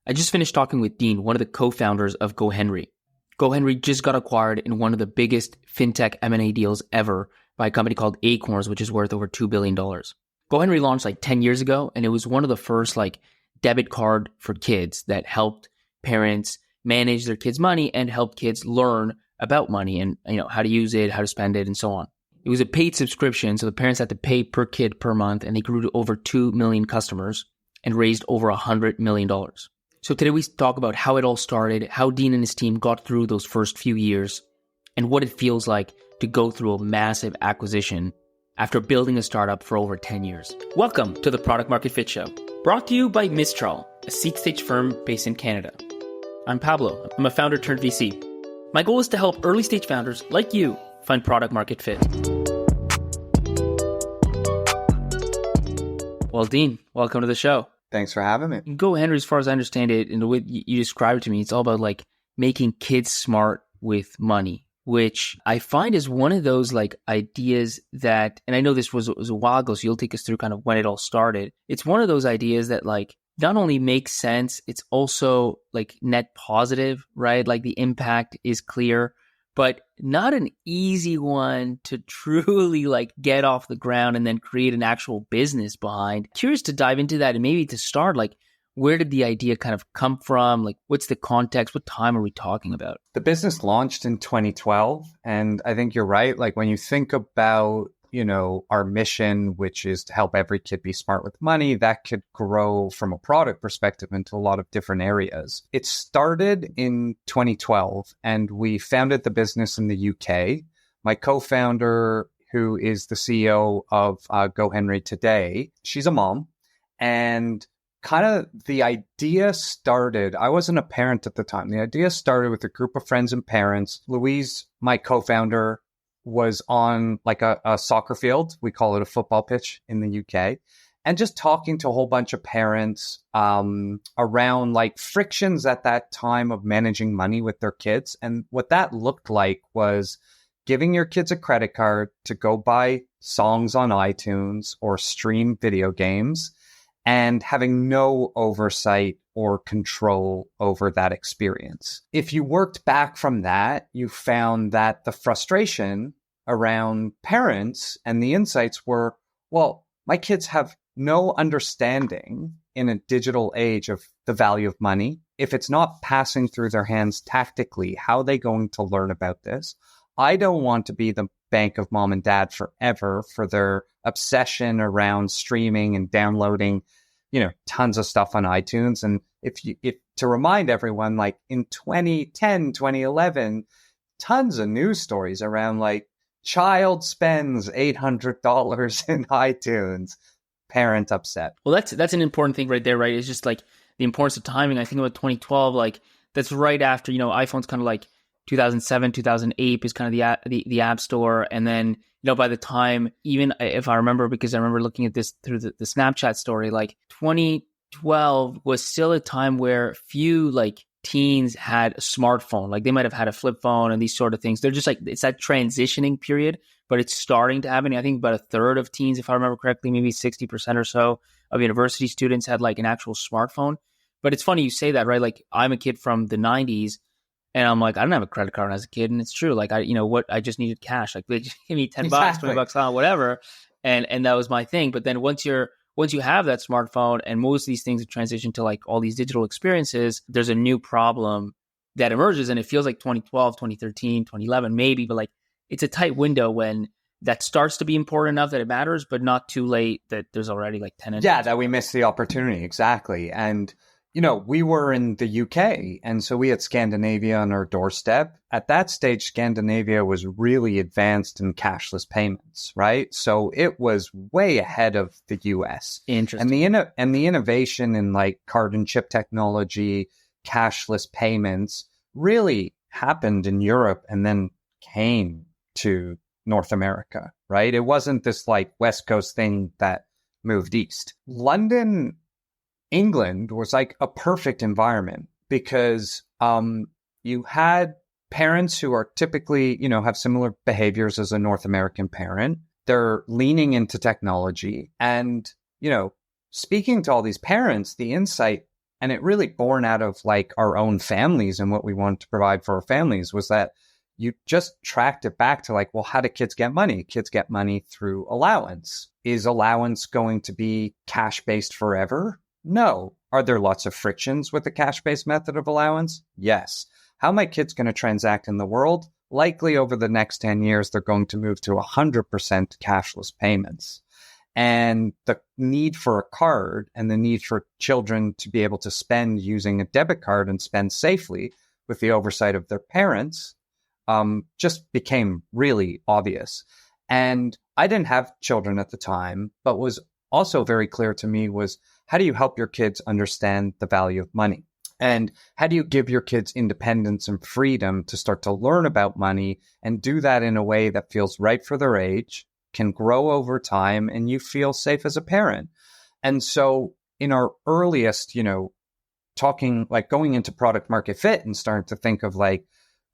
I just finished talking with Dean, one of the co-founders of GoHenry. GoHenry just got acquired in one of the biggest fintech M&A deals ever by a company called Acorns, which is worth over $2 billion. GoHenry launched 10 years ago, and it was one of the first debit card for kids that helped parents manage their kids' money and helped kids learn about money and how to use it, how to spend it, and so on. It was a paid subscription, so the parents had to pay per kid per month, and they grew to over 2 million customers and raised over $100 million. So today we talk about how it all started, how Dean and his team got through those first few years, and what it feels like to go through a massive acquisition after building a startup for over 10 years. Welcome to the Product Market Fit Show, brought to you by Mistral, a seed stage firm based in Canada. I'm Pablo. I'm a founder turned VC. My goal is to help early stage founders like you find product market fit. Well, Dean, welcome to the show. Thanks for having me. GoHenry, as far as I understand it, and the way you described it to me, it's all about making kids smart with money, which I find is one of those ideas that, and I know this was a while ago, so you'll take us through kind of when it all started. It's one of those ideas that not only makes sense, it's also net positive, right? The impact is clear, but not an easy one to truly get off the ground and then create an actual business behind. Curious to dive into that, and maybe to start, where did the idea kind of come from? What's the context? What time are we talking about? The business launched in 2012. And I think you're right. When you think about, our mission, which is to help every kid be smart with money, that could grow from a product perspective into a lot of different areas. It started in 2012, and we founded the business in the UK. My co-founder, who is the CEO of GoHenry today, she's a mom. And kind of the idea started, I wasn't a parent at the time. The idea started with a group of friends and parents. Louise, my co-founder, was on a soccer field. We call it a football pitch in the UK. And just talking to a whole bunch of parents around frictions at that time of managing money with their kids. And what that looked like was giving your kids a credit card to go buy songs on iTunes or stream video games, and having no oversight or control over that experience. If you worked back from that, you found that the frustration around parents and the insights were, well, my kids have no understanding in a digital age of the value of money. If it's not passing through their hands tactically, how are they going to learn about this? I don't want to be the bank of mom and dad forever for their obsession around streaming and downloading, tons of stuff on iTunes. And if to remind everyone, in 2010, 2011, tons of news stories around child spends $800 in iTunes, parent upset. Well, that's an important thing right there, right? It's just the importance of timing. I think about 2012, that's right after, iPhone's kind of 2007, 2008 is kind of the app store. And then, by the time, even if I remember, because I remember looking at this through the Snapchat story, 2012 was still a time where few teens had a smartphone. They might have had a flip phone and these sort of things. They're just it's that transitioning period, but it's starting to happen. I think about a third of teens, if I remember correctly, maybe 60% or so of university students had an actual smartphone. But it's funny you say that, right? I'm a kid from the 90s. And I'm I didn't have a credit card as a kid, and it's true. I just needed cash. They just give me $10, Exactly. $20, whatever, and that was my thing. But then once you have that smartphone, and most of these things have transitioned to all these digital experiences, there's a new problem that emerges, and it feels 2012, 2013, 2011, maybe, but it's a tight window when that starts to be important enough that it matters, but not too late that there's already 10. Yeah, that we missed the opportunity. Exactly. And we were in the UK, and so we had Scandinavia on our doorstep. At that stage, Scandinavia was really advanced in cashless payments, right? So it was way ahead of the US. Interesting. And the innovation in card and chip technology, cashless payments really happened in Europe and then came to North America, right? It wasn't this West Coast thing that moved east. London, England was a perfect environment because you had parents who are typically, have similar behaviors as a North American parent. They're leaning into technology and, speaking to all these parents, the insight and it really born out of like our own families and what we wanted to provide for our families was that you just tracked it back to like, well, how do kids get money? Kids get money through allowance. Is allowance going to be cash-based forever? No. Are there lots of frictions with the cash-based method of allowance? Yes. How are my kids going to transact in the world? Likely over the next 10 years, they're going to move to 100% cashless payments. And the need for a card and the need for children to be able to spend using a debit card and spend safely with the oversight of their parents just became really obvious. And I didn't have children at the time, but was also very clear to me was, how do you help your kids understand the value of money? And how do you give your kids independence and freedom to start to learn about money and do that in a way that feels right for their age, can grow over time, and you feel safe as a parent? And so in our earliest, talking, like going into product market fit and starting to think of like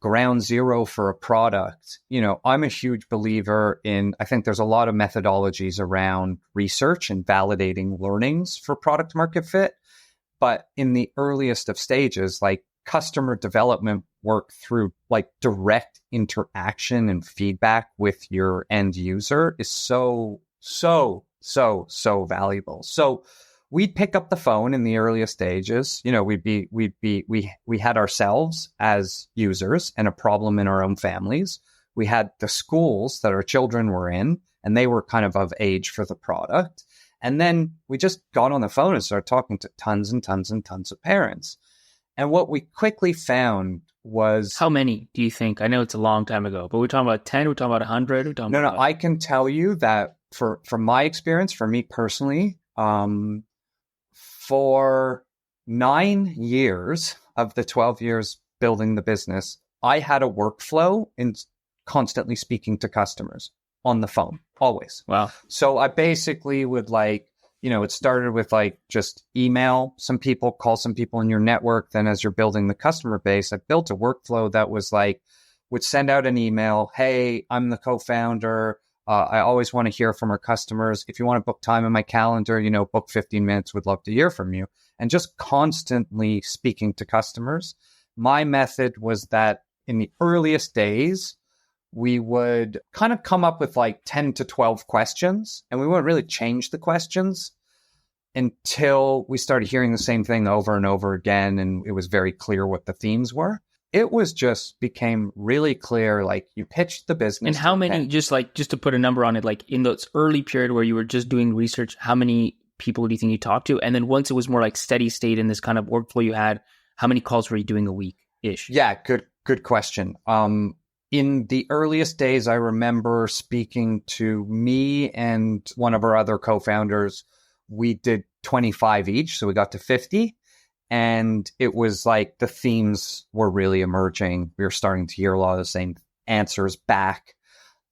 ground zero for a product, I'm a huge believer in, I think there's a lot of methodologies around research and validating learnings for product market fit. But in the earliest of stages, like customer development work through like direct interaction and feedback with your end user is so valuable. So we'd pick up the phone in the earliest stages. We had ourselves as users and a problem in our own families. We had the schools that our children were in, and they were kind of age for the product. And then we just got on the phone and started talking to tons and tons and tons of parents. And what we quickly found was... How many do you think? I know it's a long time ago, but we're talking about 10, we're talking about 100? No, I can tell you that from my experience, for me personally, for 9 years of the 12 years building the business, I had a workflow in constantly speaking to customers on the phone, always. Wow. So I basically would it started with like just email some people, call some people in your network. Then as you're building the customer base, I built a workflow that was like, would send out an email. Hey, I'm the co-founder. I always want to hear from our customers. If you want to book time in my calendar, book 15 minutes, would love to hear from you. And just constantly speaking to customers. My method was that in the earliest days, we would kind of come up with like 10 to 12 questions, and we wouldn't really change the questions until we started hearing the same thing over and over again. And it was very clear what the themes were. It was just became really clear, like you pitched the business. And how many, just to put a number on it, like in those early period where you were just doing research, how many people do you think you talked to? And then once it was more like steady state in this kind of workflow you had, how many calls were you doing a week-ish? Yeah, good question. In the earliest days, I remember speaking to me and one of our other co-founders. We did 25 each, so we got to 50. And it was like the themes were really emerging. We were starting to hear a lot of the same answers back.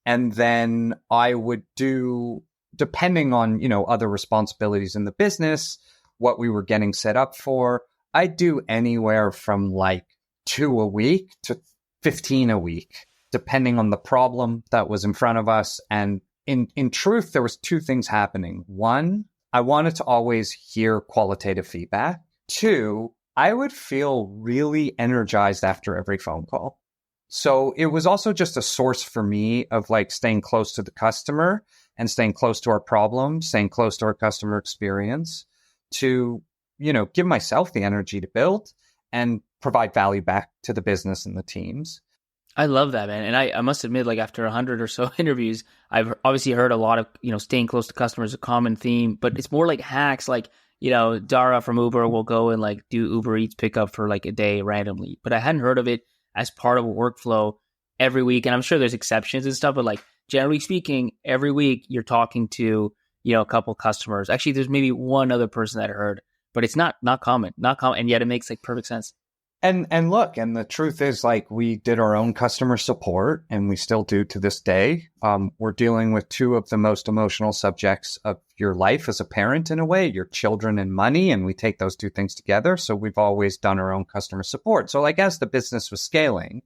And then I would do, depending on, other responsibilities in the business, what we were getting set up for, I'd do anywhere from like 2 a week to 15 a week, depending on the problem that was in front of us. And in truth, there was 2 things happening. One, I wanted to always hear qualitative feedback. 2, I would feel really energized after every phone call. So it was also just a source for me of like staying close to the customer and staying close to our problem, staying close to our customer experience to, give myself the energy to build and provide value back to the business and the teams. I love that, man. And I must admit, like after 100 or so interviews, I've obviously heard a lot of, staying close to customers, a common theme, but it's more like hacks, like, Dara from Uber will go and like do Uber Eats pickup for like a day randomly. But I hadn't heard of it as part of a workflow every week. And I'm sure there's exceptions and stuff, but like generally speaking, every week you're talking to, a couple customers. Actually, there's maybe one other person that I heard, but it's not common. And yet it makes like perfect sense. And look, and the truth is, like, we did our own customer support, and we still do to this day. We're dealing with 2 of the most emotional subjects of your life as a parent, in a way, your children and money, and we take those 2 things together. So we've always done our own customer support. So like as the business was scaling,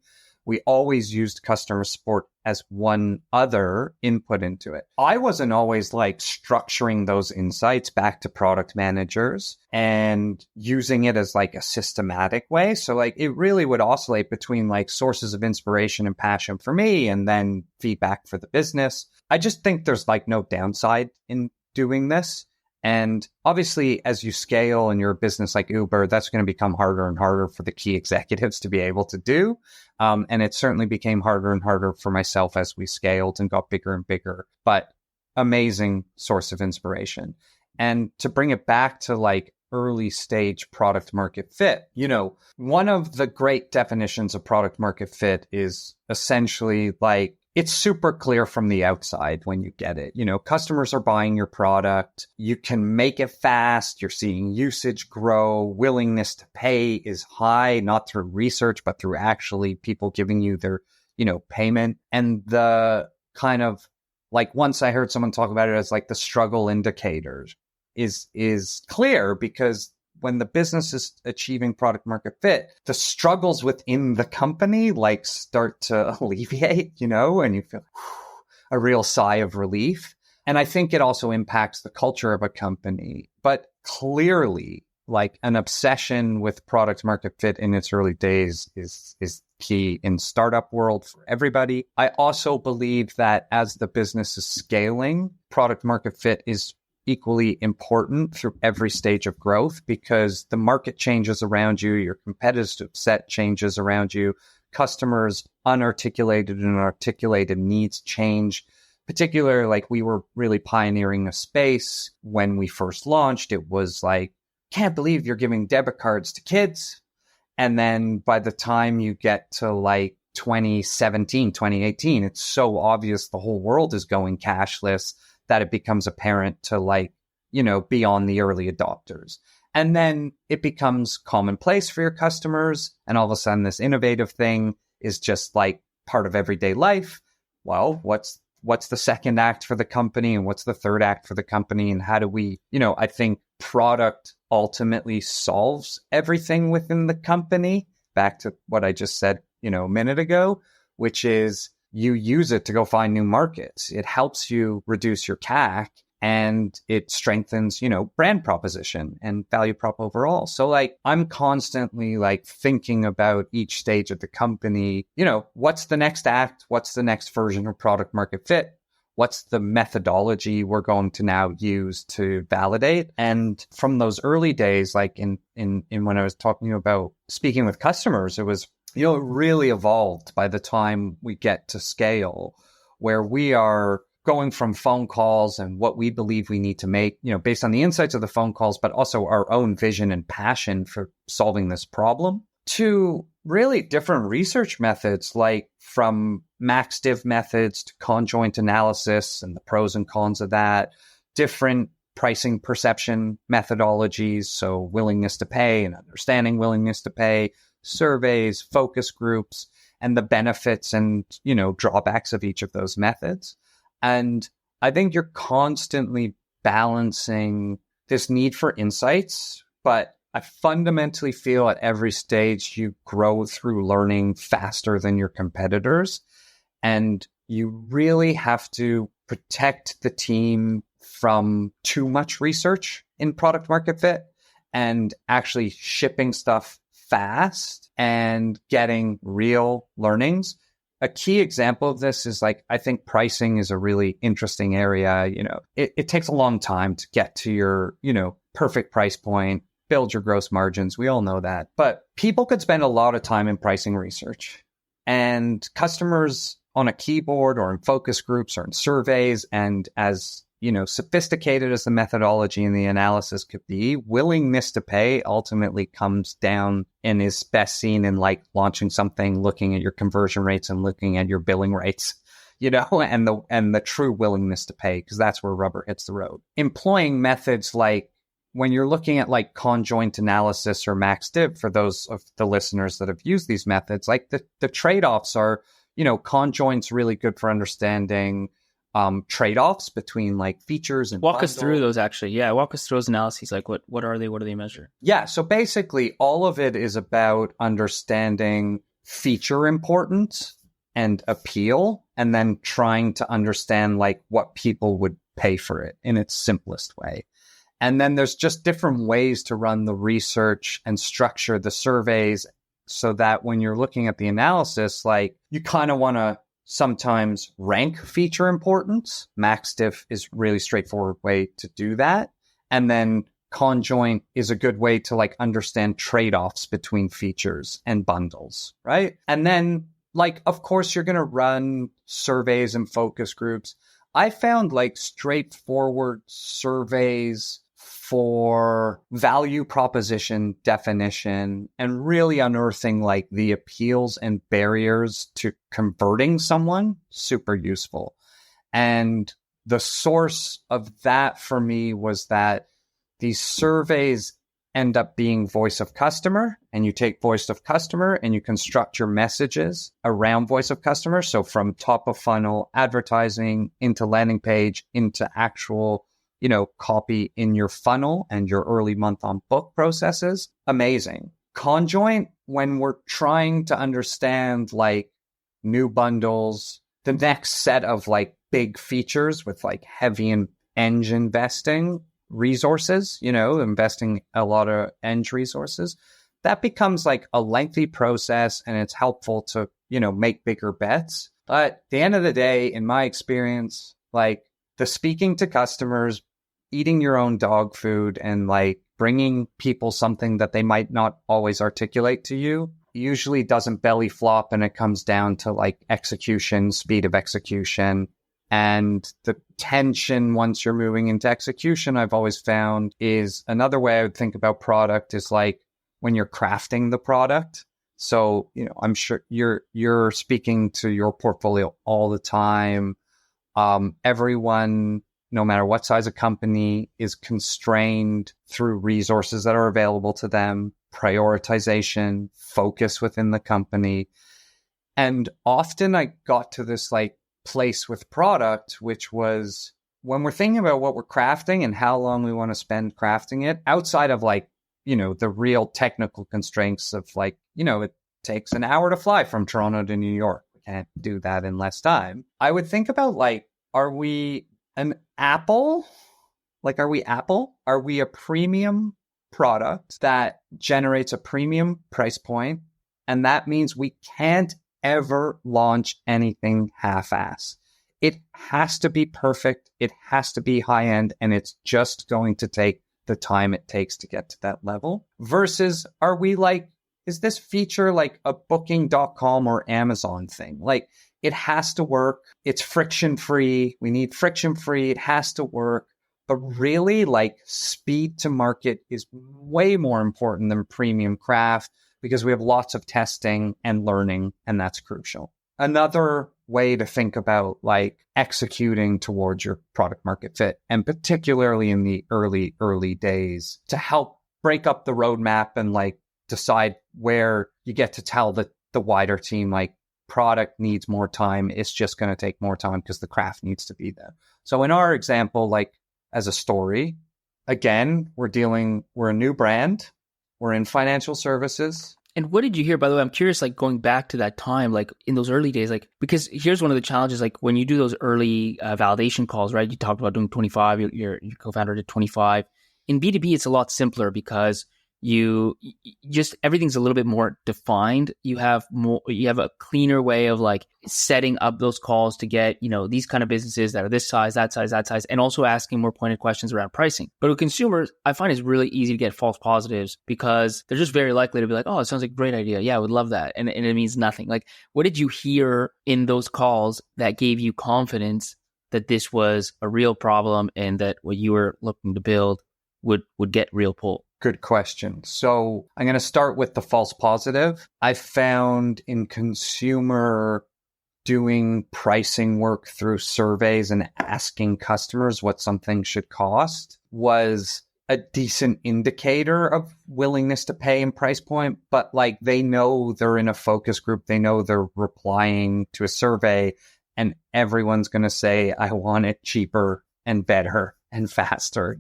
We always used customer support as one other input into it. I wasn't always like structuring those insights back to product managers and using it as like a systematic way. So like it really would oscillate between like sources of inspiration and passion for me and then feedback for the business. I just think there's like no downside in doing this. And obviously, as you scale and you're a business like Uber, that's going to become harder and harder for the key executives to be able to do. And it certainly became harder and harder for myself as we scaled and got bigger and bigger, but amazing source of inspiration. And to bring it back to like early stage product market fit, you know, one of the great definitions of product market fit is essentially like, it's super clear from the outside when you get it. You know, customers are buying your product. You can make it fast. You're seeing usage grow. Willingness to pay is high, not through research, but through actually people giving you their, you know, payment. And the kind of like, once I heard someone talk about it as like the struggle indicators is clear, because when the business is achieving product market fit, the struggles within the company like start to alleviate, you know, and you feel a real sigh of relief. And I think it also impacts the culture of a company. But clearly, like an obsession with product market fit in its early days is key in startup world for everybody. I also believe that as the business is scaling, product market fit is equally important through every stage of growth, because the market changes around you, your competitive set changes around you, customers' unarticulated and articulated needs change. Particularly, like we were really pioneering a space when we first launched. It was like, can't believe you're giving debit cards to kids. And then by the time you get to like 2017, 2018, it's so obvious the whole world is going cashless that it becomes apparent to like, you know, be on the early adopters. And then it becomes commonplace for your customers. And all of a sudden this innovative thing is just like part of everyday life. Well, what's the second act for the company, and what's the third act for the company? And how do we, you know, I think product ultimately solves everything within the company. Back to what I just said, you know, a minute ago, which is, you use it to go find new markets. It helps you reduce your CAC, and it strengthens, you know, brand proposition and value prop overall. So like, I'm constantly like thinking about each stage of the company, you know, what's the next act? What's the next version of product market fit? What's the methodology we're going to now use to validate? And from those early days, like in when I was talking about speaking with customers, it was, you know, it really evolved by the time we get to scale, where we are going from phone calls and what we believe we need to make, you know, based on the insights of the phone calls, but also our own vision and passion for solving this problem, to really different research methods, like from max div methods to conjoint analysis and the pros and cons of that, different pricing perception methodologies. So willingness to pay and understanding willingness to pay, surveys, focus groups, and the benefits and, you know, drawbacks of each of those methods. And I think you're constantly balancing this need for insights, but I fundamentally feel at every stage you grow through learning faster than your competitors. And you really have to protect the team from too much research in product market fit and actually shipping stuff fast and getting real learnings. A key example of this is like, I think pricing is a really interesting area. You know, it takes a long time to get to your, you know, perfect price point, build your gross margins. We all know that. But people could spend a lot of time in pricing research, and customers on a keyboard or in focus groups or in surveys, and as you know, sophisticated as the methodology and the analysis could be, willingness to pay ultimately comes down and is best seen in like launching something, looking at your conversion rates and looking at your billing rates, you know, and the true willingness to pay, because that's where rubber hits the road. Employing methods like, when you're looking at like conjoint analysis or max div, for those of the listeners that have used these methods, like the trade-offs are, you know, conjoint's really good for understanding trade-offs between like features and walk us through those actually. Yeah, walk us through those analyses. Like what are they? What do they measure? Yeah, so basically all of it is about understanding feature importance and appeal, and then trying to understand like what people would pay for it in its simplest way. And then there's just different ways to run the research and structure the surveys so that when you're looking at the analysis, like you kind of want to sometimes rank feature importance. MaxDiff is really straightforward way to do that. And then conjoint is a good way to like understand trade-offs between features and bundles, right? And then like, of course, you're going to run surveys and focus groups. I found like straightforward surveys for value proposition definition and really unearthing like the appeals and barriers to converting someone, super useful. And the source of that for me was that these surveys end up being voice of customer, and you take voice of customer and you construct your messages around voice of customer. So from top of funnel advertising into landing page into actual, copy in your funnel and your early month on book processes. Amazing. Conjoint, when we're trying to understand like new bundles, the next set of like big features with like heavy eng investing resources, investing a lot of eng resources, that becomes like a lengthy process, and it's helpful to, make bigger bets. But at the end of the day, in my experience, like the speaking to customers, eating your own dog food, and like bringing people something that they might not always articulate to you usually doesn't belly flop, and it comes down to like execution, speed of execution. And the tension once you're moving into execution, I've always found, is another way I would think about product is like when you're crafting the product. So, I'm sure you're speaking to your portfolio all the time. Everyone, no matter what size of company, is constrained through resources that are available to them, prioritization, focus within the company. And often I got to this like place with product, which was when we're thinking about what we're crafting and how long we want to spend crafting it, outside of like, the real technical constraints of like, it takes an hour to fly from Toronto to New York. We can't do that in less time. I would think about like, are we an Apple? Like, are we Apple? Are we a premium product that generates a premium price point? And that means we can't ever launch anything half-ass. It has to be perfect. It has to be high-end, and it's just going to take the time it takes to get to that level. Versus, are we like, is this feature like a Booking.com or Amazon thing? Like, it has to work. It's friction-free. We need friction-free. It has to work. But really, like, speed to market is way more important than premium craft, because we have lots of testing and learning, and that's crucial. Another way to think about like executing towards your product market fit, and particularly in the early days, to help break up the roadmap and like decide where you get to tell the wider team, like, product needs more time. It's just going to take more time because the craft needs to be there. So in our example, like as a story, again, we're a new brand. We're in financial services. And what did you hear, by the way? I'm curious, like going back to that time, like in those early days, like, because here's one of the challenges, like when you do those early validation calls, right? You talked about doing 25, your co-founder did 25. In B2B, it's a lot simpler because you just, everything's a little bit more defined. You have a cleaner way of like setting up those calls to get, these kind of businesses that are this size, that size, and also asking more pointed questions around pricing. But with consumers, I find it's really easy to get false positives because they're just very likely to be like, oh, it sounds like a great idea. Yeah, I would love that. And it means nothing. Like, what did you hear in those calls that gave you confidence that this was a real problem and that what you were looking to build would get real pull? Good question. So I'm going to start with the false positive. I found in consumer doing pricing work through surveys and asking customers what something should cost was a decent indicator of willingness to pay and price point. But like, they know they're in a focus group. They know they're replying to a survey and everyone's going to say, I want it cheaper and better and faster,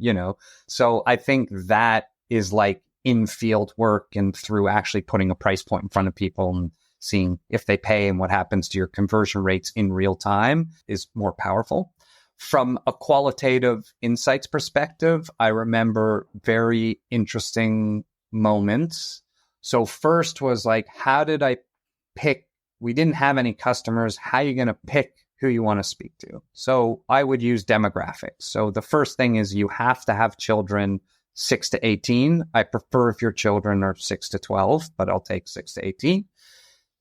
So I think that is like in field work and through actually putting a price point in front of people and seeing if they pay and what happens to your conversion rates in real time is more powerful. From a qualitative insights perspective, I remember very interesting moments. So first was like, how did I pick? We didn't have any customers. How are you going to pick who you want to speak to? So I would use demographics. So the first thing is you have to have children 6 to 18. I prefer if your children are 6 to 12, but I'll take 6 to 18.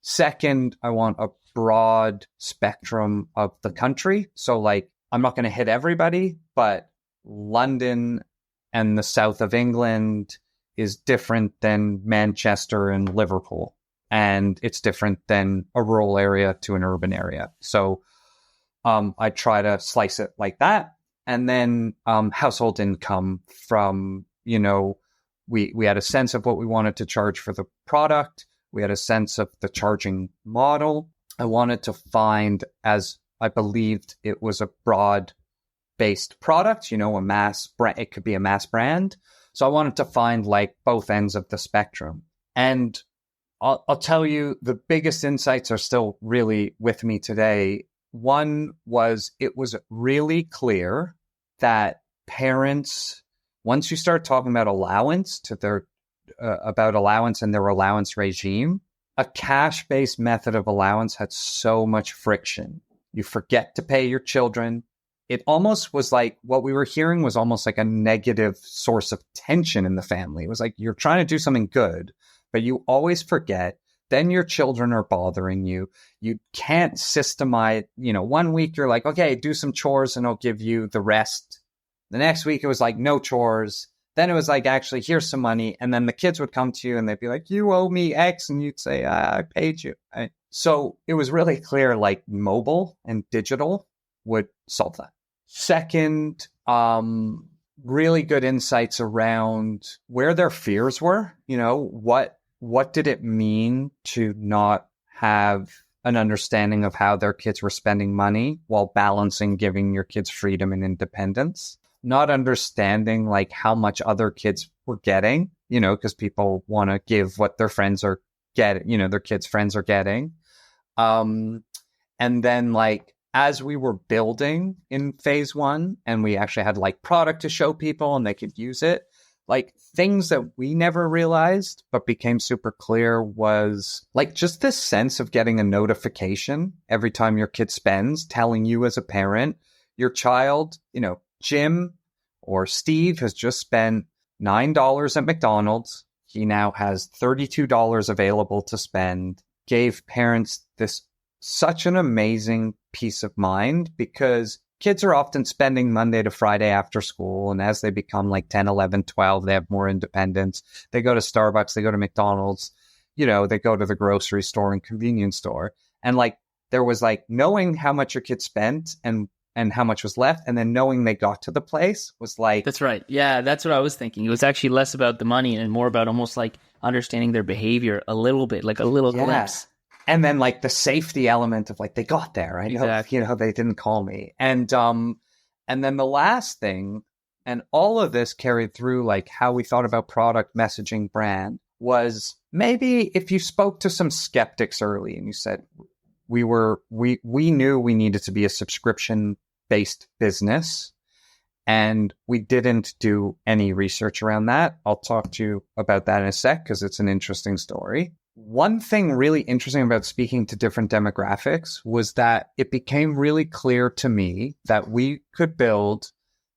Second, I want a broad spectrum of the country. So like, I'm not going to hit everybody, but London and the south of England is different than Manchester and Liverpool. And it's different than a rural area to an urban area. So I try to slice it like that. And then household income from, you know, we had a sense of what we wanted to charge for the product. We had a sense of the charging model. I wanted to find, as I believed it was a broad-based product, you know, a mass brand. It could be a mass brand. So I wanted to find like both ends of the spectrum. And I'll tell you, the biggest insights are still really with me today. One was, it was really clear that parents, once you start talking about allowance to their about allowance and their allowance regime, a cash-based method of allowance had so much friction. You forget to pay your children. It almost was like what we were hearing was almost like a negative source of tension in the family. It was like you're trying to do something good, but you always forget. Then your children are bothering you. You can't systemize, you know, 1 week you're like, okay, do some chores and I'll give you the rest. The next week it was like, no chores. Then it was like, actually, here's some money. And then the kids would come to you and they'd be like, you owe me X. And you'd say, I paid you. So it was really clear, like mobile and digital would solve that. Second, really good insights around where their fears were. You know, what did it mean to not have an understanding of how their kids were spending money while balancing giving your kids freedom and independence? Not understanding like how much other kids were getting, you know, because people want to give what their friends are getting, you know, their kids' friends are getting. And then like, as we were building in phase one and we actually had like product to show people and they could use it, like things that we never realized but became super clear was like just this sense of getting a notification every time your kid spends, telling you as a parent, your child, you know, Jim or Steve has just spent $9 at McDonald's. He now has $32 available to spend. Gave parents this such an amazing peace of mind because kids are often spending Monday to Friday after school. And as they become like 10, 11, 12, they have more independence. They go to Starbucks, they go to McDonald's, you know, they go to the grocery store and convenience store. And like, there was like knowing how much your kid spent and how much was left, and then knowing they got to the place was like... That's right. Yeah, that's what I was thinking. It was actually less about the money and more about almost like understanding their behavior a little bit, like a little glimpse. And then like the safety element of like, they got there. I know, exactly. You know, they didn't call me. And then the last thing, and all of this carried through like how we thought about product, messaging, brand, was maybe if you spoke to some skeptics early and you said, we knew we needed to be a subscription-based business, and we didn't do any research around that. I'll talk to you about that in a sec because it's an interesting story. One thing really interesting about speaking to different demographics was that it became really clear to me that we could build,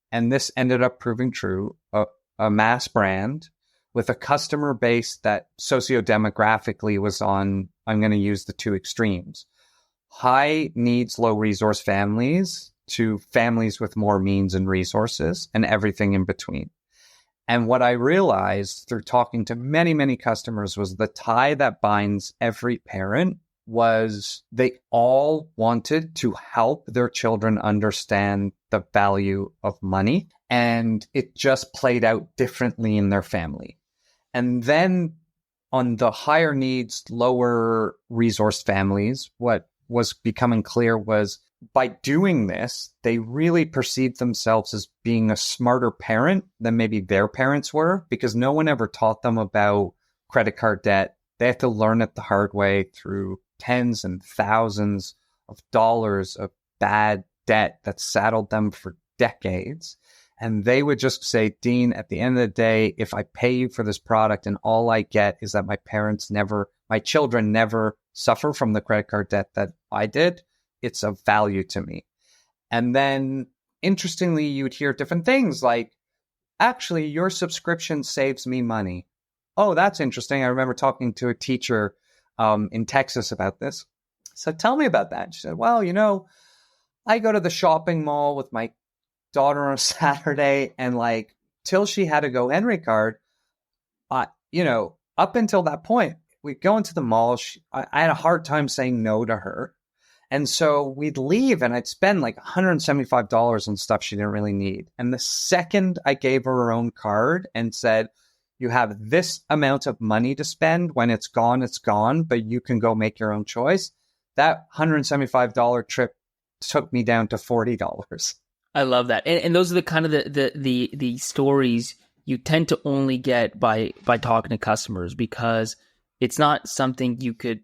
and this ended up proving true, a mass brand with a customer base that socio-demographically was on, I'm going to use the two extremes. High needs, low resource families to families with more means and resources and everything in between. And what I realized through talking to many, many customers was the tie that binds every parent was they all wanted to help their children understand the value of money. And it just played out differently in their family. And then on the higher needs, lower resource families, what was becoming clear was by doing this, they really perceived themselves as being a smarter parent than maybe their parents were, because no one ever taught them about credit card debt, They had to learn it the hard way through tens and thousands of dollars of bad debt that saddled them for decades. And they would just say, Dean, at the end of the day, if I pay you for this product and all I get is that my children never suffer from the credit card debt that I did, it's of value to me. And then interestingly, you'd hear different things like, actually, your subscription saves me money. Oh, that's interesting. I remember talking to a teacher in Texas about this. So tell me about that. She said, well, I go to the shopping mall with my daughter on a Saturday, and till she had a GoHenry card, up until that point, we'd go into the mall. I had a hard time saying no to her. And so we'd leave and I'd spend $175 on stuff she didn't really need. And the second I gave her own card and said, you have this amount of money to spend, when it's gone, but you can go make your own choice, that $175 trip took me down to $40. I love that. And those are the kind of the stories you tend to only get by talking to customers, because it's not something you could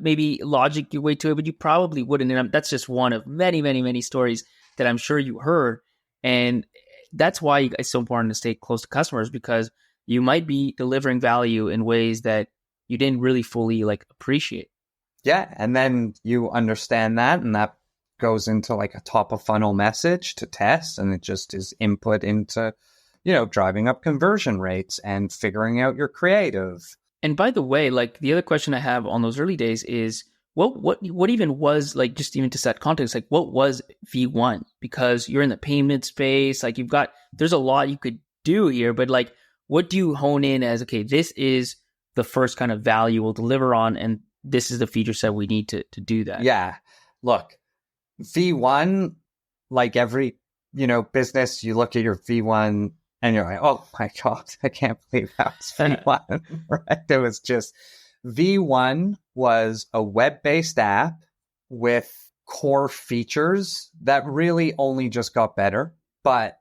maybe logic your way to it, but you probably wouldn't. And that's just one of many, many, many stories that I'm sure you heard. And that's why it's so important to stay close to customers, because you might be delivering value in ways that you didn't really fully appreciate. Yeah. And then you understand that, and that goes into a top of funnel message to test. And it just is input into, driving up conversion rates and figuring out your creative. And by the way, the other question I have on those early days is, what even was, just even to set context, what was V1? Because you're in the payment space, there's a lot you could do here, but what do you hone in as, okay, this is the first kind of value we'll deliver on, and this is the feature set we need to do that? Yeah. Look, V1, every, business, you look at your V1 and you're like, oh my God, I can't believe that was V1, right? It was just, V1 was a web-based app with core features that really only just got better. But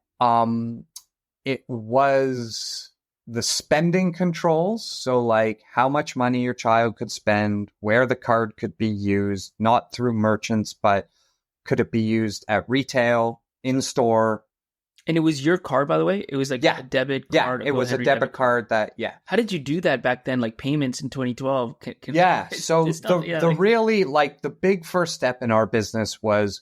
it was the spending controls. So how much money your child could spend, where the card could be used, not through merchants, but could it be used at retail, in store? And it was your card, by the way? It was a debit card? Yeah, it was a debit card that, How did you do that back then, payments in 2012? So the big first step in our business was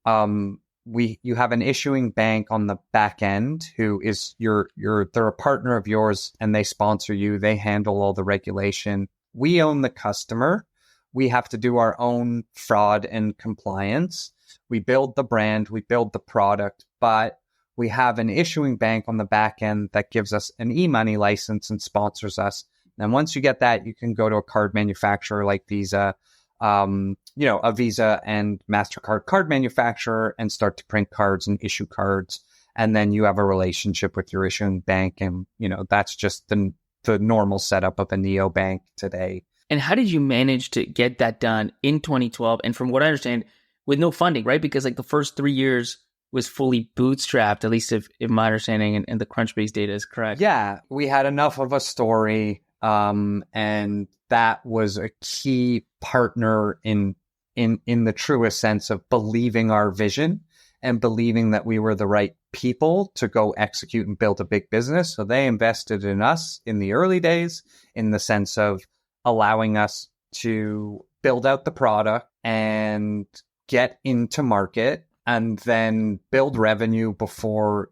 you have an issuing bank on the back end who is they're a partner of yours, and they sponsor you. They handle all the regulation. We own the customer. We have to do our own fraud and compliance. We build the brand, we build the product, but we have an issuing bank on the back end that gives us an e-money license and sponsors us. And once you get that, you can go to a card manufacturer like Visa, a Visa and MasterCard card manufacturer, and start to print cards and issue cards. And then you have a relationship with your issuing bank. And, that's just the normal setup of a neobank today. And how did you manage to get that done in 2012? And from what I understand, with no funding, right? Because the first 3 years was fully bootstrapped, at least if my understanding and the Crunchbase data is correct. Yeah, we had enough of a story, and that was a key partner in the truest sense of believing our vision and believing that we were the right people to go execute and build a big business. So they invested in us in the early days, in the sense of allowing us to build out the product and get into market, and then build revenue before,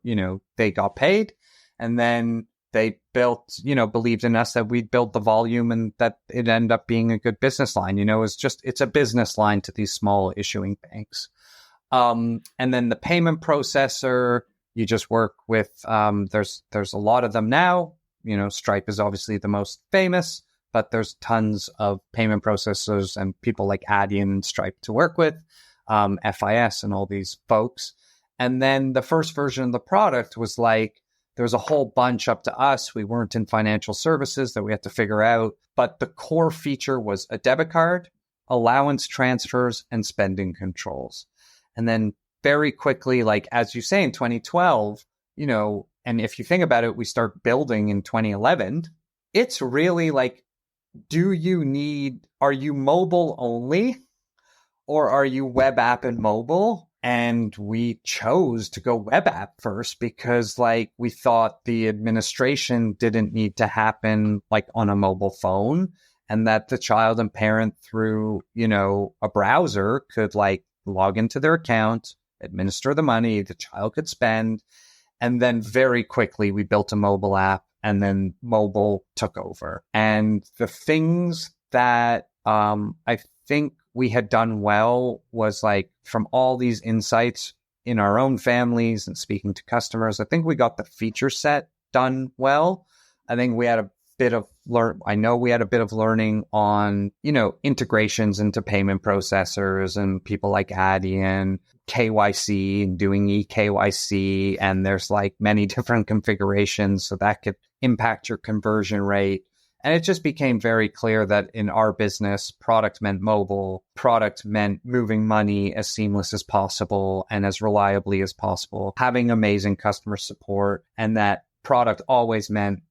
they got paid. And then they believed in us that we'd build the volume and that it ended up being a good business line. It's a business line to these small issuing banks. And then the payment processor, you just work with, there's a lot of them now. Stripe is obviously the most famous, but there's tons of payment processors and people like Adyen and Stripe to work with. FIS and all these folks. And then the first version of the product was there was a whole bunch up to us. We weren't in financial services that we had to figure out, but the core feature was a debit card, allowance transfers, and spending controls. And then very quickly, as you say, in 2012, and if you think about it, we start building in 2011. It's really are you mobile only or are you web app and mobile? And we chose to go web app first because like we thought the administration didn't need to happen like on a mobile phone, and that the child and parent through, a browser could like log into their account, administer the money, the child could spend. And then very quickly we built a mobile app, and then mobile took over. And the things that I think we had done well was like from all these insights in our own families and speaking to customers, I think we got the feature set done well. I think we had a bit of learning on, integrations into payment processors and people like Adyen, KYC and doing eKYC. And there's like many different configurations. So that could impact your conversion rate. And it just became very clear that in our business, product meant mobile, product meant moving money as seamless as possible and as reliably as possible, having amazing customer support, and that product always meant,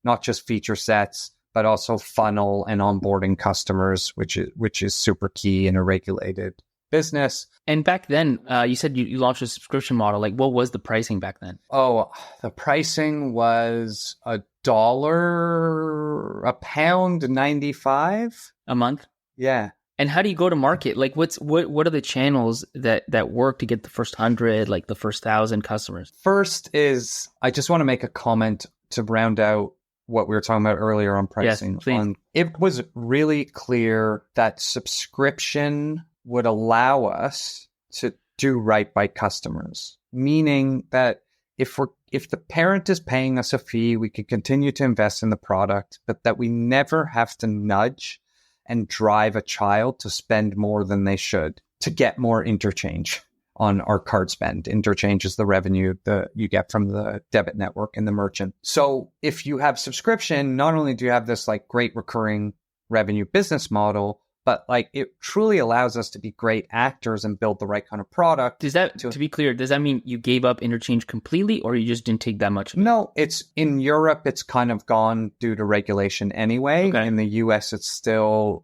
not just feature sets, but also funnel and onboarding customers, which is super key in a regulated business. And back then, you said you launched a subscription model. Like, what was the pricing back then? Oh, the pricing was $1, a pound, 95 a month. Yeah. And how do you go to market? Like, what are the channels that work to get the first 100, like the first 1,000 customers? First is, I just want to make a comment to round out what we were talking about earlier on pricing. Yes, please. It was really clear that subscription would allow us to do right by customers, meaning that if the parent is paying us a fee, we could continue to invest in the product, but that we never have to nudge and drive a child to spend more than they should to get more interchange on our card spend. Interchange is the revenue that you get from the debit network and the merchant. So if you have subscription, not only do you have this like great recurring revenue business model, but like it truly allows us to be great actors and build the right kind of product. Does that, to be clear, does that mean you gave up interchange completely, or you just didn't take that much of it? No, it's in Europe, it's kind of gone due to regulation anyway. Okay. In the US, it's still,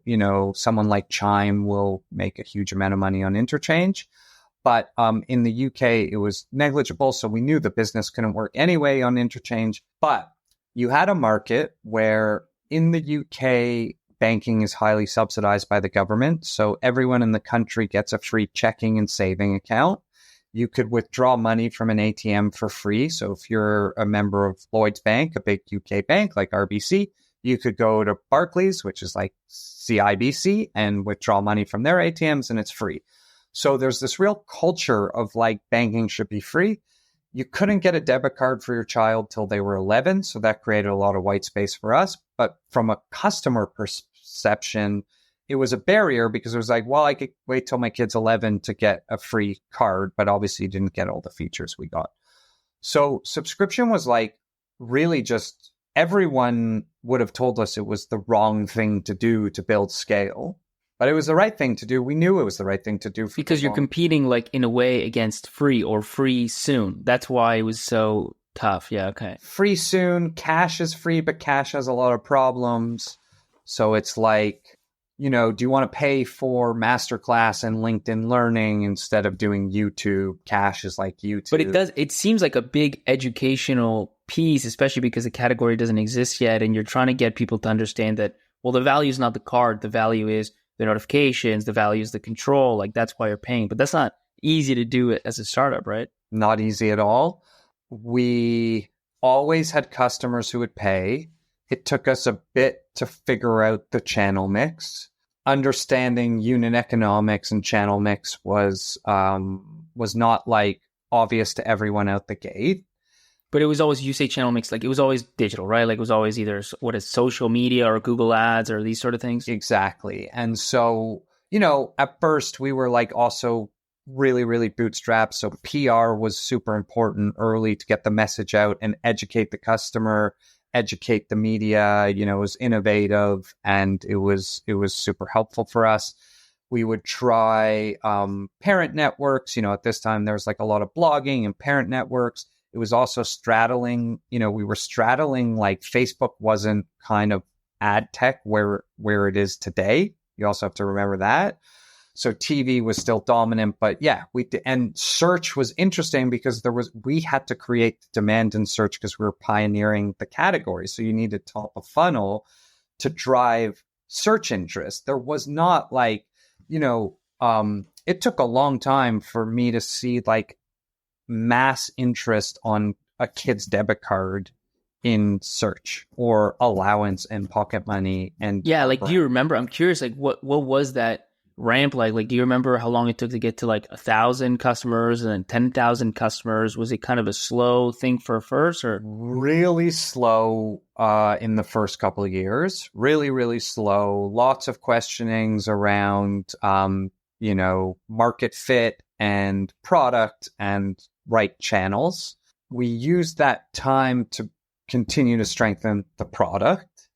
someone like Chime will make a huge amount of money on interchange. But in the UK, it was negligible. So we knew the business couldn't work anyway on interchange. But you had a market where in the UK, banking is highly subsidized by the government. So everyone in the country gets a free checking and saving account. You could withdraw money from an ATM for free. So if you're a member of Lloyds Bank, a big UK bank like RBC, you could go to Barclays, which is like CIBC, and withdraw money from their ATMs, and it's free. So there's this real culture of like banking should be free. You couldn't get a debit card for your child till they were 11. So that created a lot of white space for us. But from a customer perception, it was a barrier because it was like, well, I could wait till my kid's 11 to get a free card, but obviously didn't get all the features we got. So subscription was like really just everyone would have told us it was the wrong thing to do to build scale. But it was the right thing to do. We knew it was the right thing to do. Because you're competing like in a way against free or free soon. That's why it was so tough. Yeah, okay. Free soon. Cash is free, but cash has a lot of problems. So it's like, do you want to pay for Masterclass and LinkedIn Learning instead of doing YouTube? Cash is like YouTube. But it seems like a big educational piece, especially because the category doesn't exist yet. And you're trying to get people to understand that, well, the value is not the card. The value is the notifications, the value is the control. Like that's why you're paying. But that's not easy to do it as a startup, right? Not easy at all. We always had customers who would pay. It took us a bit to figure out the channel mix. Understanding unit economics and channel mix was not like obvious to everyone out the gate. But it was always, you say channel mix, like it was always digital, right? Like it was always either social media or Google ads or these sort of things. Exactly. And so, at first we were like also really, really bootstrapped. So PR was super important early to get the message out and educate the customer, educate the media. It was innovative and it was super helpful for us. We would try parent networks. At this time, there was like a lot of blogging and parent networks. It was also straddling, we were straddling like Facebook wasn't kind of ad tech where it is today. You also have to remember that. So TV was still dominant, but yeah, and search was interesting because we had to create demand in search because we were pioneering the category. So you needed top of funnel to drive search interest. There was not like, it took a long time for me to see like mass interest on a kid's debit card in search or allowance and pocket money. And yeah, like, do you remember? I'm curious, like, what was that ramp like? Like, do you remember how long it took to get to like 1,000 customers and then 10,000 customers? Was it kind of a slow thing for first, or really slow in the first couple of years? Really, really slow. Lots of questionings around, market fit and product and right channels. We used that time to continue to strengthen the product.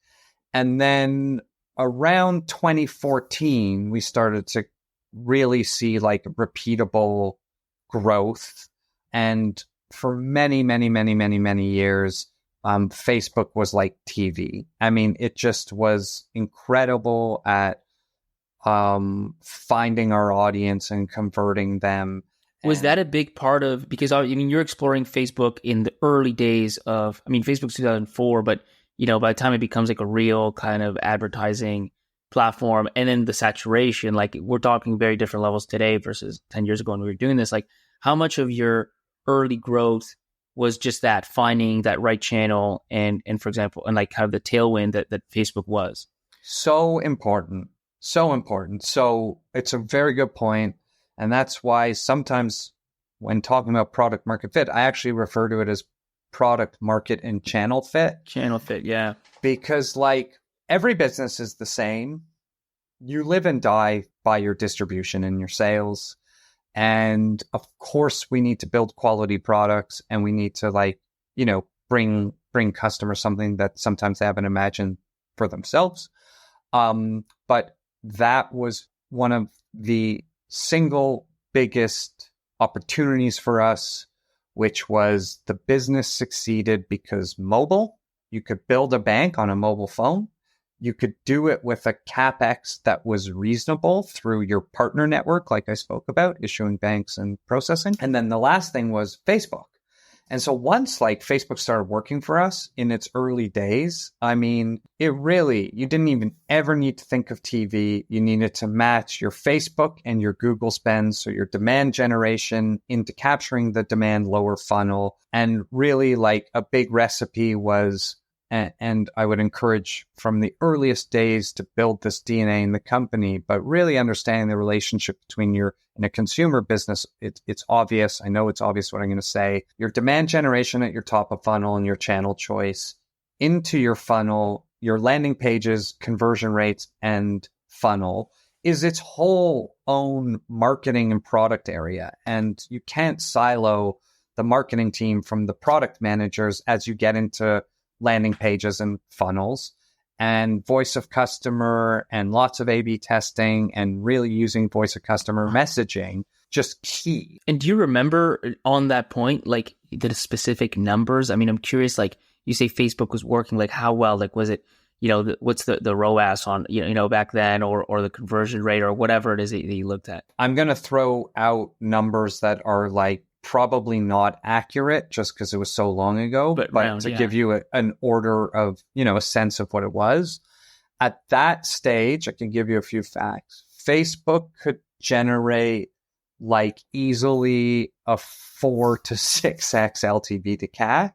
And then around 2014, we started to really see like repeatable growth. And for many, many, many, many, many years, Facebook was like TV. I mean, it just was incredible at finding our audience and converting them. Was that a big part of, because I mean, you're exploring Facebook in the early days of, I mean, Facebook's 2004, but by the time it becomes like a real kind of advertising platform, and then the saturation, like we're talking very different levels today versus 10 years ago when we were doing this. Like, how much of your early growth was just that, finding that right channel and for example, and like kind of the tailwind that Facebook was? So important. So it's a very good point. And that's why sometimes when talking about product market fit, I actually refer to it as product market and channel fit. Channel fit, yeah. Because like every business is the same. You live and die by your distribution and your sales. And of course, we need to build quality products, and we need to bring customers something that sometimes they haven't imagined for themselves. But that was one of the single biggest opportunities for us, which was the business succeeded because mobile, you could build a bank on a mobile phone. You could do it with a CapEx that was reasonable through your partner network, like I spoke about, issuing banks and processing. And then the last thing was Facebook. And so once like Facebook started working for us in its early days, I mean, you didn't even ever need to think of TV. You needed to match your Facebook and your Google spend. So your demand generation into capturing the demand lower funnel. And really like a big recipe was, and I would encourage from the earliest days to build this DNA in the company, but really understanding the relationship between in a consumer business, it's obvious. I know it's obvious what I'm going to say. Your demand generation at your top of funnel and your channel choice into your funnel, your landing pages, conversion rates, and funnel is its whole own marketing and product area. And you can't silo the marketing team from the product managers as you get into landing pages and funnels, and voice of customer and lots of A/B testing and really using voice of customer messaging, just key. And do you remember on that point, like the specific numbers? I mean, I'm curious, like you say Facebook was working, like how well, like was it, what's the ROAS on, back then, or the conversion rate or whatever it is that you looked at? I'm going to throw out numbers that are like probably not accurate just because it was so long ago, but give you an order of, a sense of what it was. At that stage, I can give you a few facts. Facebook could generate like easily a 4 to 6x LTV to CAC.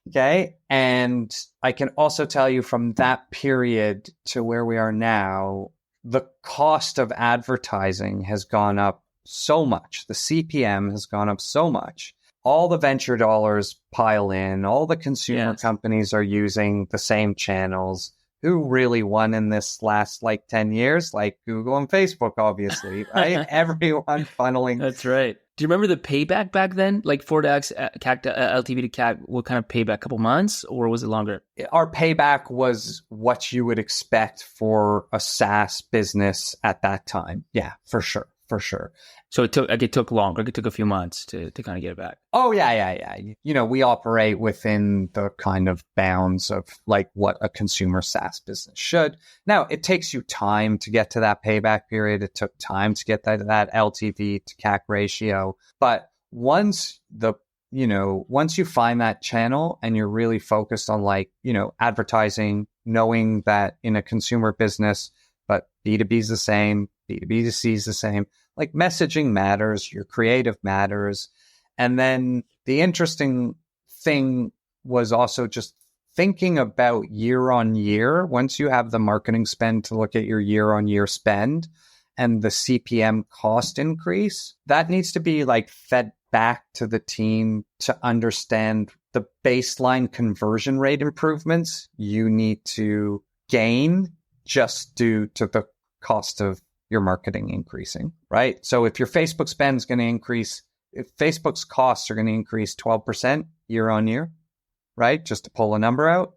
Okay. And I can also tell you from that period to where we are now, the cost of advertising has gone up so much. The CPM has gone up so much. All the venture dollars pile in. All the consumer companies are using the same channels. Who really won in this last 10 years? Like Google and Facebook, obviously, right? Everyone funneling. That's right. Do you remember the payback back then? Like 4x CAC to LTV to CAC, what kind of payback? A couple months, or was it longer? Our payback was what you would expect for a SaaS business at that time. Yeah, for sure. for sure. So it took longer. It took a few months to kind of get it back. Oh, yeah. We operate within the kind of bounds of like what a consumer SaaS business should. Now, it takes you time to get to that payback period. It took time to get that LTV to CAC ratio. But once you find that channel and you're really focused on advertising, knowing that in a consumer business, but B2B is the same, B2B2C is the same, like messaging matters, your creative matters. And then the interesting thing was also just thinking about year on year. Once you have the marketing spend to look at your year on year spend and the CPM cost increase, that needs to be like fed back to the team to understand the baseline conversion rate improvements you need to gain just due to the cost of your marketing increasing, right? So if your Facebook spend is going to increase, if Facebook's costs are going to increase 12% year on year, right? Just to pull a number out,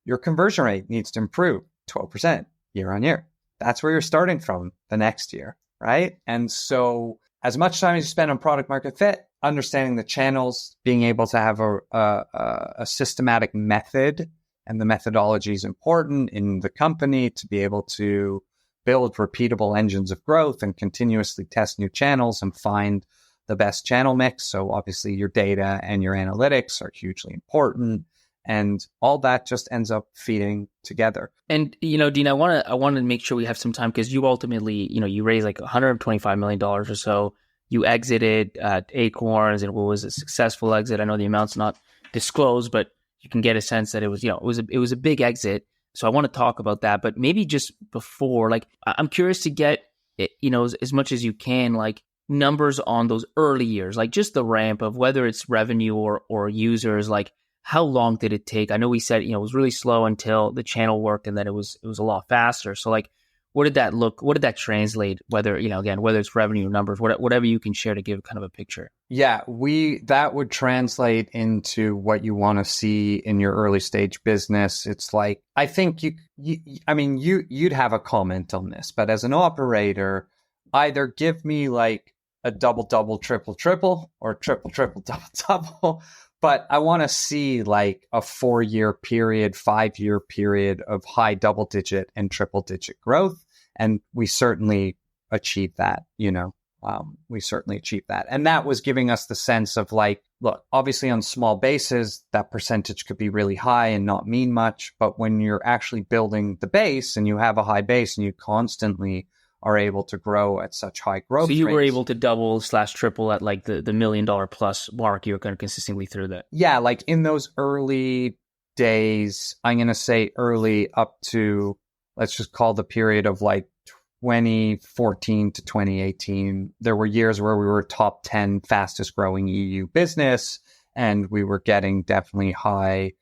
your conversion rate needs to improve 12% year on year. That's where you're starting from the next year, right? And so as much time as you spend on product market fit, understanding the channels, being able to have a systematic method, and the methodology is important in the company to be able to build repeatable engines of growth and continuously test new channels and find the best channel mix. So obviously your data and your analytics are hugely important. And all that just ends up feeding together. And, Dean, I want to make sure we have some time because you ultimately, you raised like $125 million or so. You exited Acorns, and what was a successful exit. I know the amount's not disclosed, but you can get a sense that it was, it was a big exit. So I want to talk about that, but maybe just before, I'm curious to get, as much as you can, numbers on those early years, just the ramp of whether it's revenue or users, how long did it take? I know we said, it was really slow until the channel worked, and then it was a lot faster. So what did that look? What did that translate? Whether, again, whether it's revenue numbers, whatever you can share to give kind of a picture. Yeah, that would translate into what you want to see in your early stage business. It's like, I think you'd have a comment on this, but as an operator, either give me like a double, double, triple, triple, or triple, triple, double, double. But I want to see like a 4-year period, 5-year period of high double digit and triple digit growth. And we certainly achieved that, we certainly achieved that. And that was giving us the sense of look, obviously on small bases, that percentage could be really high and not mean much. But when you're actually building the base and you have a high base and you constantly are able to grow at such high growth So you rates. were able to double/triple at the $1 million plus mark. You were kind of consistently through that. Yeah, in those early days, I'm going to say early up to, let's just call the period of 2014 to 2018. There were years where we were top 10 fastest growing EU business, and we were getting definitely high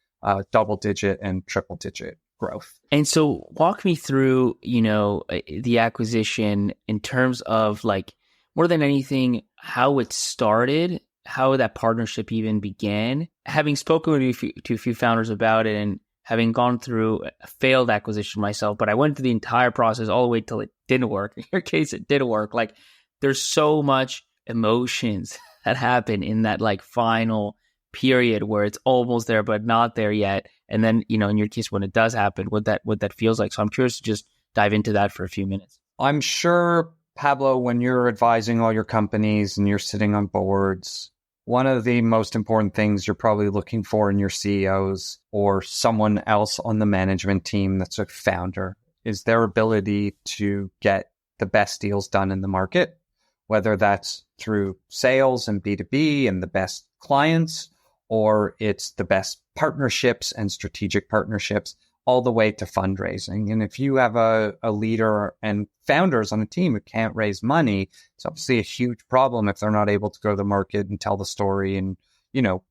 double digit and triple digit growth. And so walk me through, the acquisition in terms of more than anything, how it started, how that partnership even began. Having spoken to a few founders about it and having gone through a failed acquisition myself, but I went through the entire process all the way till it didn't work. In your case, it did work. There's so much emotions that happen in that final period where it's almost there but not there yet, and then in your case when it does happen, what that feels like. So I'm curious to just dive into that for a few minutes. I'm sure, Pablo, when you're advising all your companies and you're sitting on boards, one of the most important things you're probably looking for in your CEOs or someone else on the management team that's a founder is their ability to get the best deals done in the market, whether that's through sales and B2B and the best clients, or it's the best partnerships and strategic partnerships, all the way to fundraising. And if you have a leader and founders on a team who can't raise money, it's obviously a huge problem if they're not able to go to the market and tell the story and,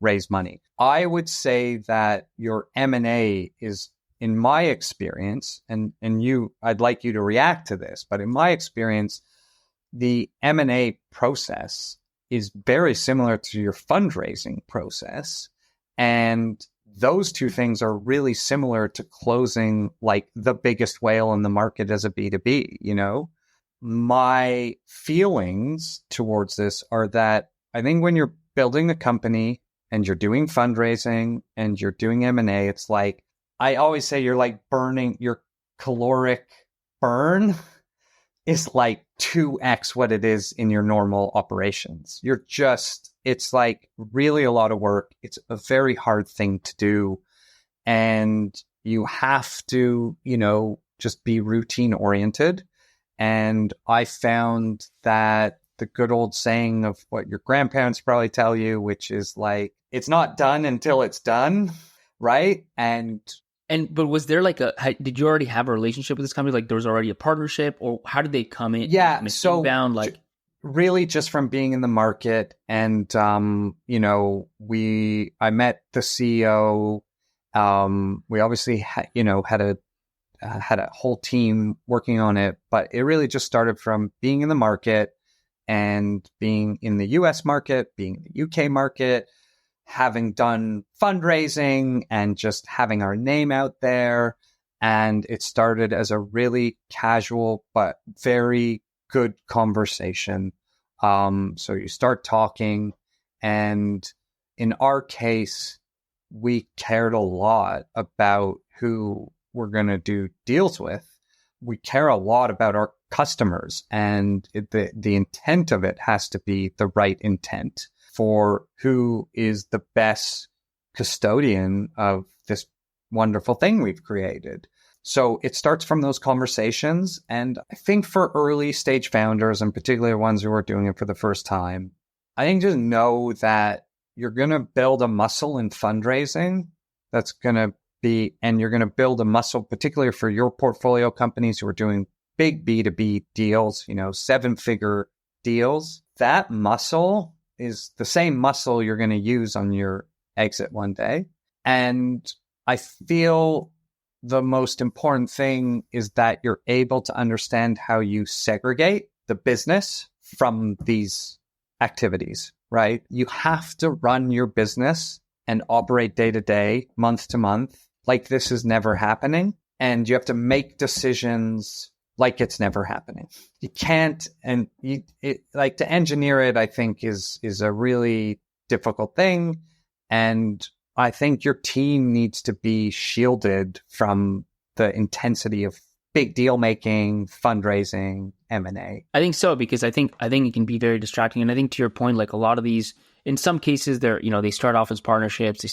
raise money. I would say that your M&A is, in my experience, and I'd like you to react to this, but in my experience, the M&A process is very similar to your fundraising process. And those two things are really similar to closing the biggest whale in the market as a B2B, my feelings towards this are that I think when you're building a company and you're doing fundraising and you're doing M&A, it's like, I always say you're like burning your caloric burn is like 2x what it is in your normal operations. It's like really a lot of work. It's a very hard thing to do. And you have to, just be routine oriented. And I found that the good old saying of what your grandparents probably tell you, which is like, it's not done until it's done, right? But was there did you already have a relationship with this company? Like there was already a partnership, or how did they come in? Yeah. So inbound, really just from being in the market, and, I met the CEO. We obviously had a whole team working on it, but it really just started from being in the market and being in the US market, being in the UK market, having done fundraising and just having our name out there. And it started as a really casual, but very good conversation. So you start talking, and in our case, we cared a lot about who we're going to do deals with. We care a lot about our customers, and the intent of it has to be the right intent for who is the best custodian of this wonderful thing we've created. So it starts from those conversations. And I think for early stage founders, and particularly ones who are doing it for the first time, I think just know that you're going to build a muscle in fundraising and you're going to build a muscle, particularly for your portfolio companies who are doing big B2B deals, 7-figure deals. That muscle is the same muscle you're going to use on your exit one day. And I feel the most important thing is that you're able to understand how you segregate the business from these activities, right? You have to run your business and operate day to day, month to month, like this is never happening. And you have to make decisions like it's never happening. You can't, and to engineer it, I think is a really difficult thing. And I think your team needs to be shielded from the intensity of big deal making, fundraising, M&A. I think so, because I think it can be very distracting. And I think to your point, like a lot of these, in some cases, they start off as partnerships, they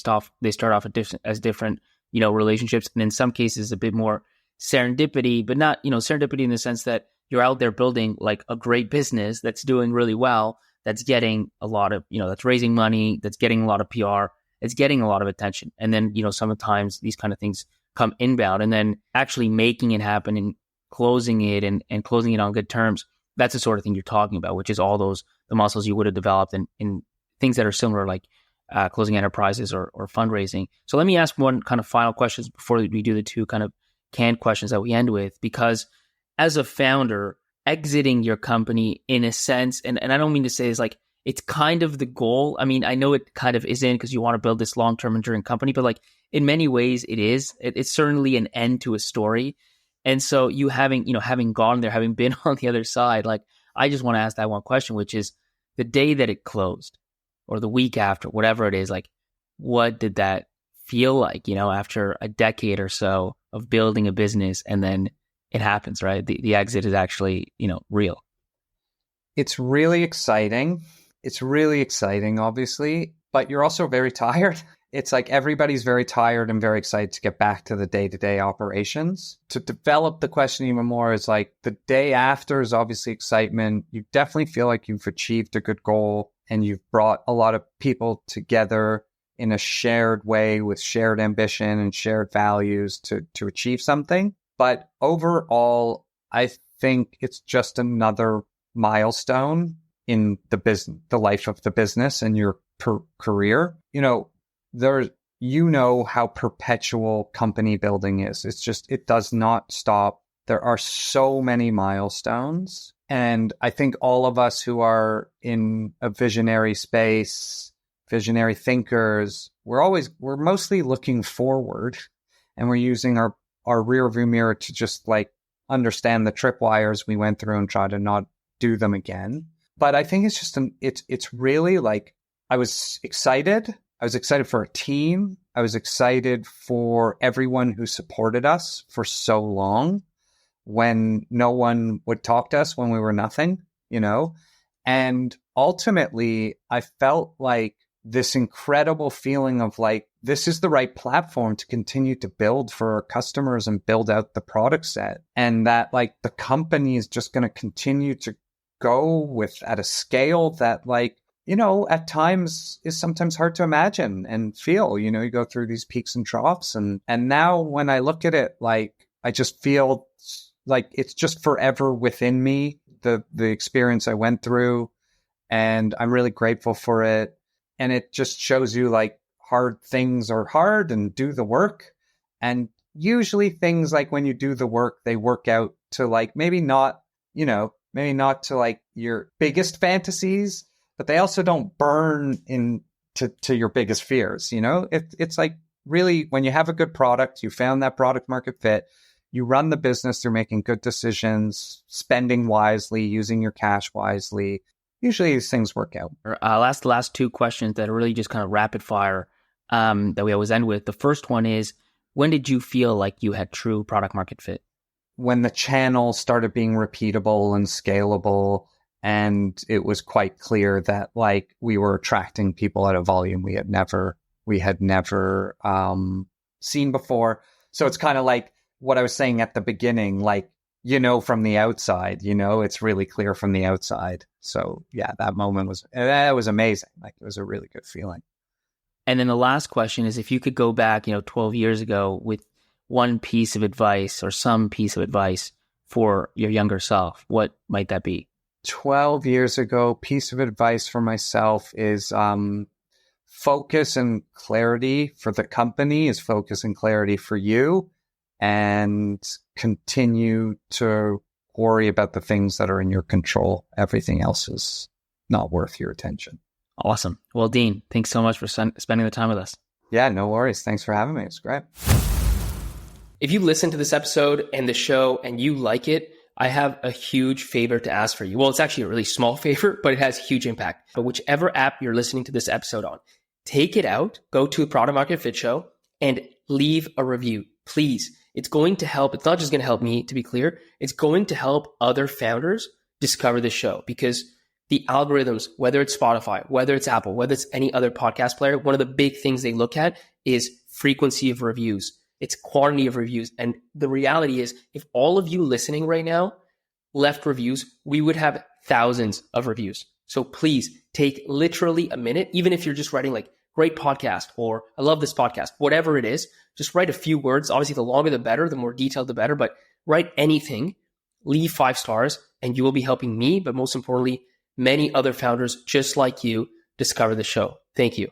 start off as different, relationships, and in some cases a bit more serendipity, but not, serendipity in the sense that you're out there building like a great business that's doing really well, that's getting a lot of, that's raising money, that's getting a lot of PR, it's getting a lot of attention. And then, sometimes these kind of things come inbound, and then actually making it happen and closing it and closing it on good terms. That's the sort of thing you're talking about, which is all the muscles you would have developed in things that are similar, like closing enterprises or fundraising. So let me ask one kind of final question before we do the two kind of canned questions that we end with, because as a founder, exiting your company in a sense, and I don't mean to say it's kind of the goal. I mean, I know it kind of isn't, because you want to build this long-term enduring company, but like in many ways it is. It's certainly an end to a story. And so you having gone there, having been on the other side, like I just want to ask that one question, which is the day that it closed or the week after, whatever it is, like what did that feel like, after a decade or so of building a business, and then it happens, right? The exit is actually, real. It's really exciting. It's really exciting, obviously, but you're also very tired. It's like everybody's very tired and very excited to get back to the day-to-day operations. To develop the question even more is like the day after is obviously excitement. You definitely feel like you've achieved a good goal and you've brought a lot of people together in a shared way with shared ambition and shared values to achieve something. But overall, I think it's just another milestone in the business, the life of the business and your career. How perpetual company building is. It does not stop. There are so many milestones. And I think all of us who are in a visionary space, visionary thinkers, we're mostly looking forward, and we're using our rear view mirror to just like understand the tripwires we went through and try to not do them again. But I think it's just, it's really like, I was excited. I was excited for a team. I was excited for everyone who supported us for so long when no one would talk to us when we were nothing, you know? And ultimately, I felt like this incredible feeling of like, this is the right platform to continue to build for our customers and build out the product set. And that like the company is just going to continue to go with at a scale that like, you know, at times is sometimes hard to imagine and feel, you know, you go through these peaks and troughs. And now when I look at it, like, I just feel like it's just forever within me, the experience I went through. And I'm really grateful for it. And it just shows you like hard things are hard and do the work. And usually things like when you do the work, they work out to like, maybe not to like your biggest fantasies, but they also don't burn to your biggest fears. You know, it's like really when you have a good product, you found that product market fit, you run the business through making good decisions, spending wisely, using your cash wisely. Usually these things work out. Last two questions that are really just kind of rapid fire that we always end with. The first one is, when did you feel like you had true product market fit? When the channel started being repeatable and scalable, and it was quite clear that like we were attracting people at a volume we had never seen before. So it's kind of like what I was saying at the beginning, like, you know, from the outside, you know, it's really clear from the outside. So yeah, that moment was amazing. Like it was a really good feeling. And then the last question is, if you could go back, 12 years ago with one piece of advice or some piece of advice for your younger self, what might that be? 12 years ago, piece of advice for myself is focus and clarity for the company is focus and clarity for you, and continue to worry about the things that are in your control. Everything else is not worth your attention. Awesome. Well, Dean, thanks so much for spending the time with us. Yeah, no worries. Thanks for having me. It's great. If you listen to this episode and the show and you like it, I have a huge favor to ask for you. Well, it's actually a really small favor, but it has huge impact. But whichever app you're listening to this episode on, take it out, go to a Product Market Fit Show, and leave a review, please. It's going to help. It's not just going to help me, to be clear. It's going to help other founders discover the show, because the algorithms, whether it's Spotify, whether it's Apple, whether it's any other podcast player, one of the big things they look at is frequency of reviews. It's quantity of reviews. And the reality is, if all of you listening right now left reviews, we would have thousands of reviews. So please take literally a minute, even if you're just writing like, great podcast, or I love this podcast, whatever it is, just write a few words. Obviously, the longer the better, the more detailed the better, but write anything, leave 5 stars, and you will be helping me, but most importantly, many other founders just like you discover the show. Thank you.